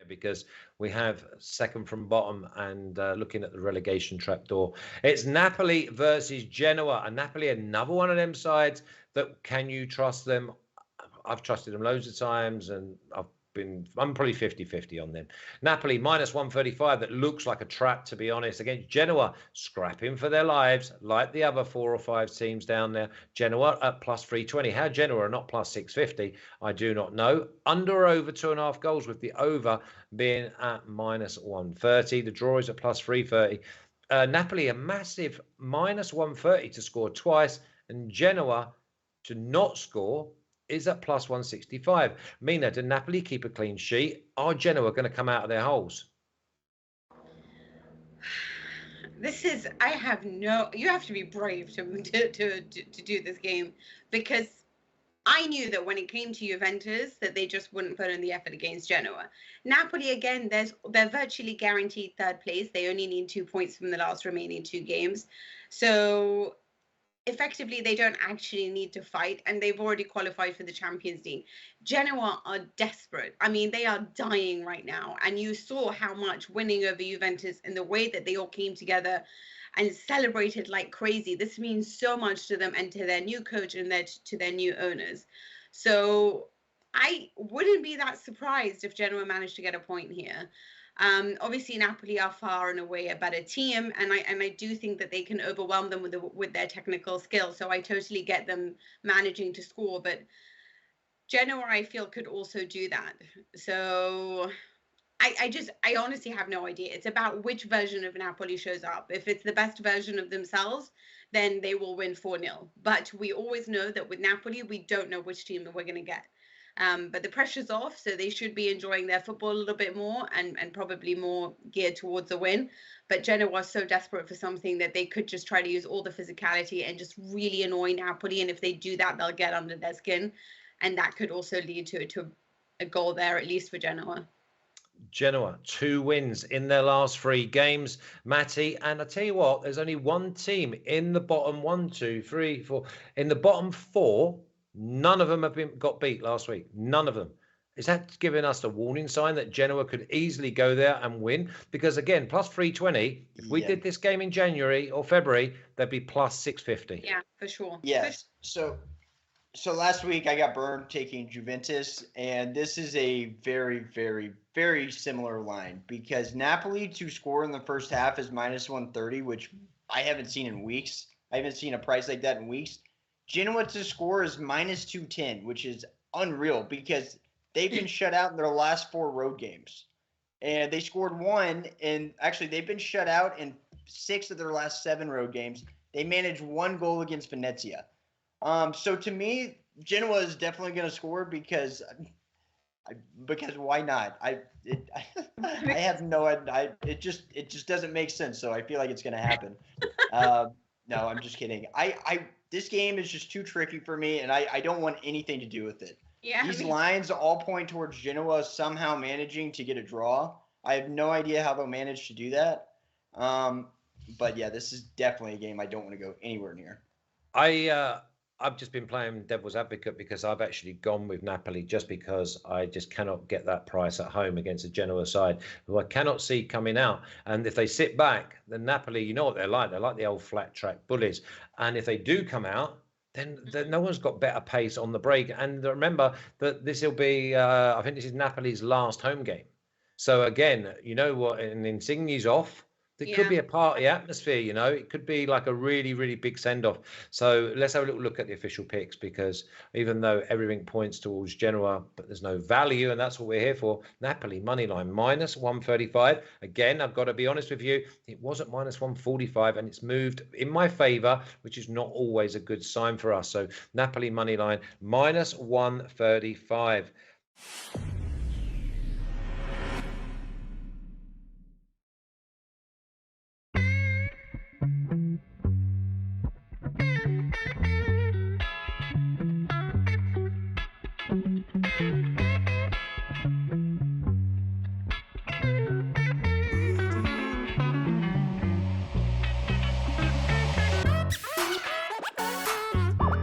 because we have second from bottom and looking at the relegation trapdoor. It's Napoli versus Genoa. And Napoli, another one of them sides that can you trust them? I've trusted them loads of times, and I'm probably 50-50 on them. Napoli minus 135. That looks like a trap, to be honest, against Genoa, scrapping for their lives like the other 4 or 5 teams down there. Genoa at plus 320. How Genoa are not plus 650, I do not know. Under or over 2.5 goals, with the over being at minus 130. The draw is at plus 330. Napoli a massive minus 130 to score twice, and Genoa to not score is at plus 165. Mina, did Napoli keep a clean sheet? Are Genoa going to come out of their holes? You have to be brave to do this game, because I knew that when it came to Juventus that they just wouldn't put in the effort against Genoa. Napoli, again, they're virtually guaranteed third place. They only need 2 points from the last remaining 2 games. So effectively, they don't actually need to fight, and they've already qualified for the Champions League. Genoa are desperate. I mean, they are dying right now, and you saw how much winning over Juventus and the way that they all came together and celebrated like crazy. This means so much to them and to their new coach and to their new owners. So I wouldn't be that surprised if Genoa managed to get a point here. Obviously, Napoli are far and away a better team, and I do think that they can overwhelm them with their technical skill. So I totally get them managing to score, but Genoa, I feel, could also do that. So I honestly have no idea. It's about which version of Napoli shows up. If it's the best version of themselves, then they will win 4-0. But we always know that with Napoli, we don't know which team that we're going to get. But the pressure's off, so they should be enjoying their football a little bit more and probably more geared towards a win. But Genoa was so desperate for something that they could just try to use all the physicality and just really annoy Napoli. And if they do that, they'll get under their skin. And that could also lead to a goal there, at least for Genoa. Genoa, 2 wins in their last 3 games, Matty. And I tell you what, there's only one team in the bottom 1, 2, 3, 4. In the bottom 4, none of them have got beat last week. None of them. Is that giving us a warning sign that Genoa could easily go there and win? Because again, plus 320, if we did this game in January or February, they'd be plus 650. Yeah, for sure. Yes. So last week I got burned taking Juventus, and this is a very, very, very similar line, because Napoli to score in the first half is minus 130, which I haven't seen in weeks. I haven't seen a price like that in weeks. Genoa to score is minus 210, which is unreal because they've been shut out in their last 4 road games. And they scored 1, and actually they've been shut out in 6 of their last 7 road games. They managed 1 goal against Venezia. So to me, Genoa is definitely going to score because why not? I have no idea. It just doesn't make sense. So I feel like it's going to happen. No, I'm just kidding. This game is just too tricky for me, and I don't want anything to do with it. Yeah, These lines all point towards Genoa somehow managing to get a draw. I have no idea how they'll manage to do that. But yeah, this is definitely a game I don't want to go anywhere near. I've just been playing devil's advocate because I've actually gone with Napoli just because I just cannot get that price at home against a Genoa side who I cannot see coming out. And if they sit back, then Napoli, you know what they're like. They're like the old flat track bullies. And if they do come out, then no one's got better pace on the break. And remember that this will be, I think this is Napoli's last home game. So again, you know what, and Insigne's off. It could be a party atmosphere, you know. It could be like a really, really big send-off. So let's have a little look at the official picks, because even though everything points towards Genoa, but there's no value, and that's what we're here for. Napoli, moneyline, minus 135. Again, I've got to be honest with you, it was at minus 145, and it's moved in my favour, which is not always a good sign for us. So Napoli, moneyline, minus 135.